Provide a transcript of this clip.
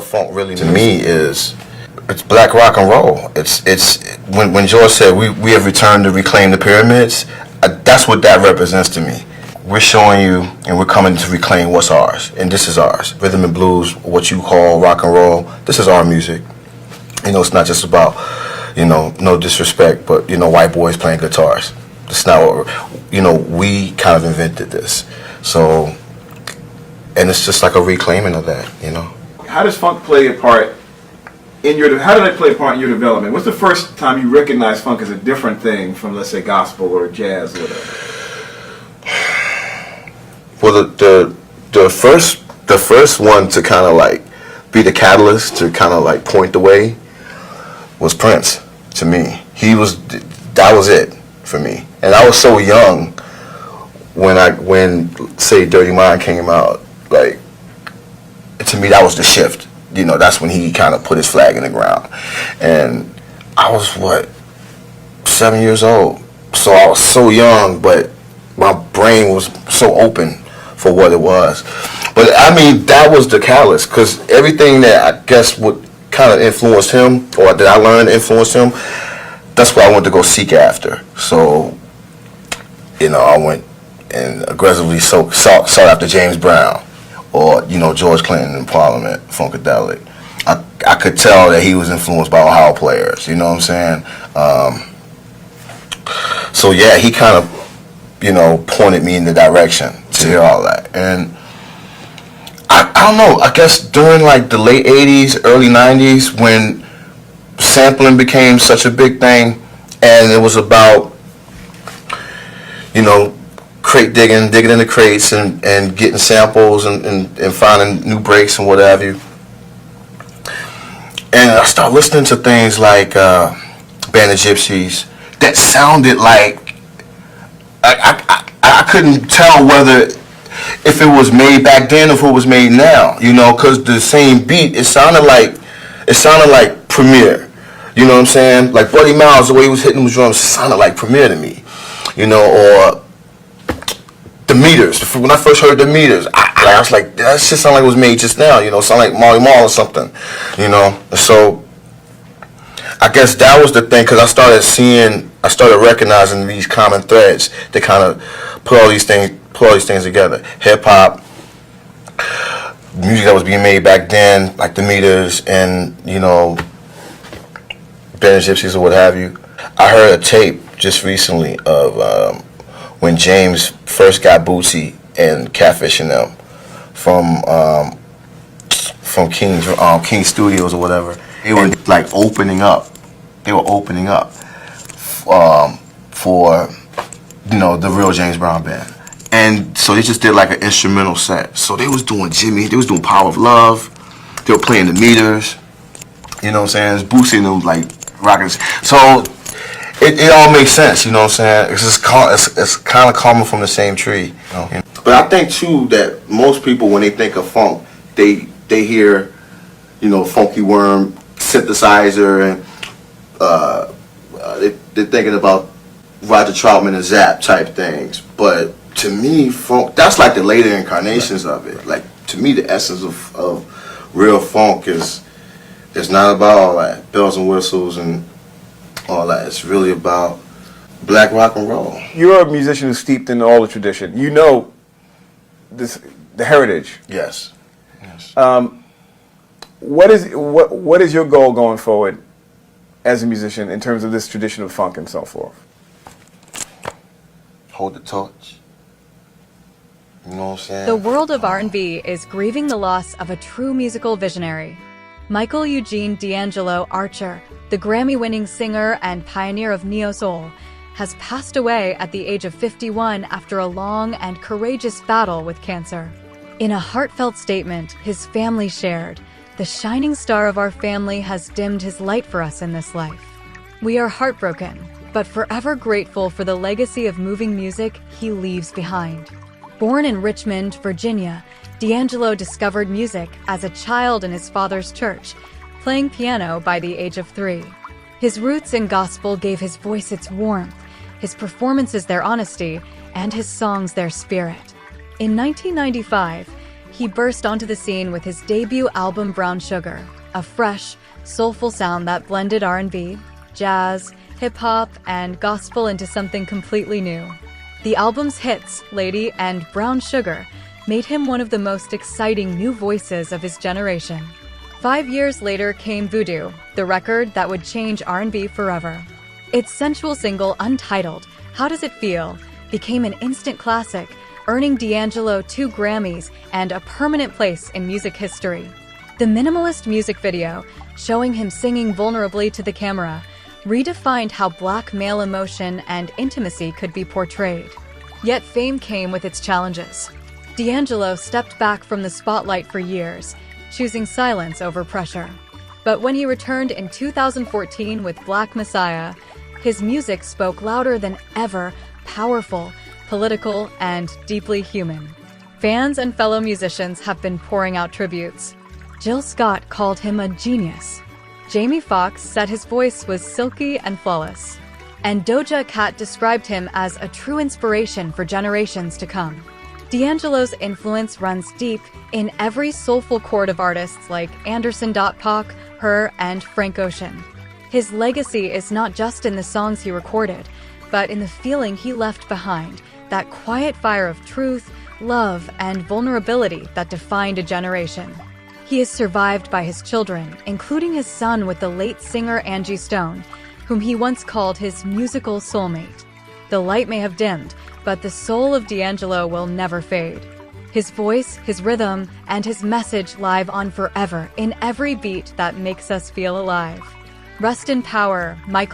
what funk really to me is. It's black rock and roll. It's when George said we have returned to reclaim the pyramids. That's what that represents to me. We're showing you, and we're coming to reclaim what's ours, and this is ours. Rhythm and blues, what you call rock and roll. This is our music. You know, it's not just about, you know, no disrespect, but you know, white boys playing guitars. It's not what, you know, we kind of invented this. So, and it's just like a reclaiming of that, you know. How does funk play a part in your? How did it play a part in your development? What's the first time you recognized funk as a different thing from, let's say, gospel or jazz or whatever? Well, the first one to kind of like be the catalyst to kind of like point the way was Prince to me. That was it for me, and I was so young when say Dirty Mind came out. Like, to me, that was the shift. You know, that's when he kind of put his flag in the ground, and I was 7 years old, so I was so young, but my brain was so open for what it was. But I mean, that was the catalyst, because everything that I guess would kind of influence him, or that I learned influenced him, that's what I went to go seek after. So, you know, I went and aggressively sought after James Brown, or, you know, George Clinton in Parliament, Funkadelic. I could tell that he was influenced by Ohio players, you know what I'm saying? So yeah, he kind of, you know, pointed me in the direction to hear all that. And I don't know, I guess during like the late 80s, early 90s, when sampling became such a big thing, and it was about, you know, crate digging in the crates and getting samples and finding new breaks and what have you. And I started listening to things like Band of Gypsies that sounded like, I couldn't tell whether if it was made back then or if it was made now, you know, because the same beat, it sounded like Premier, you know what I'm saying? Like Buddy Miles, the way he was hitting those drums sounded like Premier to me, you know, or the Meters. When I first heard the Meters, I was like, that shit sounded like it was made just now, you know, sound like Marley Marl or something, you know. So I guess that was the thing, because I started recognizing these common threads that kind of put all these things together. Hip hop, music that was being made back then, like the Meters and, you know, Band of Gypsies or what have you. I heard a tape just recently of when James first got Bootsy and Catfish and them from King Studios or whatever. They were like opening up. They were opening up for, you know, the real James Brown band. And so they just did like an instrumental set. So they was doing Jimmy, they was doing Power of Love, they were playing the Meters, you know what I'm saying? It's Bootsy and them like rocking. So it all makes sense, you know what I'm saying? It's kind of coming from the same tree, you know? But I think too that most people, when they think of funk, they hear, you know, Funky Worm, synthesizer, and they're thinking about Roger Troutman and Zapp type things. But to me, funk, that's like the later incarnations of it. Like, to me, the essence of real funk is not about all that bells and whistles and all that. It's really about black rock and roll. You're a musician who's steeped in all the tradition. You know the heritage. Yes. What is your goal going forward as a musician in terms of this tradition of funk and so forth? Hold the torch. You know what I'm saying? The world of R&B is grieving the loss of a true musical visionary. Michael Eugene DAngelo Archer, the Grammy-winning singer and pioneer of neo-soul, has passed away at the age of 51 after a long and courageous battle with cancer. In a heartfelt statement, his family shared, "The shining star of our family has dimmed his light for us in this life. We are heartbroken, but forever grateful for the legacy of moving music he leaves behind." Born in Richmond, Virginia, DAngelo discovered music as a child in his father's church, playing piano by the age of 3. His roots in gospel gave his voice its warmth, his performances their honesty, and his songs their spirit. In 1995, he burst onto the scene with his debut album Brown Sugar, a fresh, soulful sound that blended R&B, jazz, hip-hop, and gospel into something completely new. The album's hits, Lady and Brown Sugar, made him one of the most exciting new voices of his generation. 5 years later came Voodoo, the record that would change R&B forever. Its sensual single, untitled, How Does It Feel?, became an instant classic, earning DAngelo 2 Grammys and a permanent place in music history. The minimalist music video, showing him singing vulnerably to the camera, redefined how Black male emotion and intimacy could be portrayed. Yet fame came with its challenges. DAngelo stepped back from the spotlight for years, choosing silence over pressure. But when he returned in 2014 with Black Messiah, his music spoke louder than ever, powerful, political, and deeply human. Fans and fellow musicians have been pouring out tributes. Jill Scott called him a genius. Jamie Foxx said his voice was silky and flawless. And Doja Cat described him as a true inspiration for generations to come. DAngelo's influence runs deep in every soulful chord of artists like Anderson .Paak, Her, and Frank Ocean. His legacy is not just in the songs he recorded, but in the feeling he left behind, that quiet fire of truth, love, and vulnerability that defined a generation. He is survived by his children, including his son with the late singer Angie Stone, whom he once called his musical soulmate. The light may have dimmed, but the soul of DAngelo will never fade. His voice, his rhythm, and his message live on forever in every beat that makes us feel alive. Rest in power, Michael.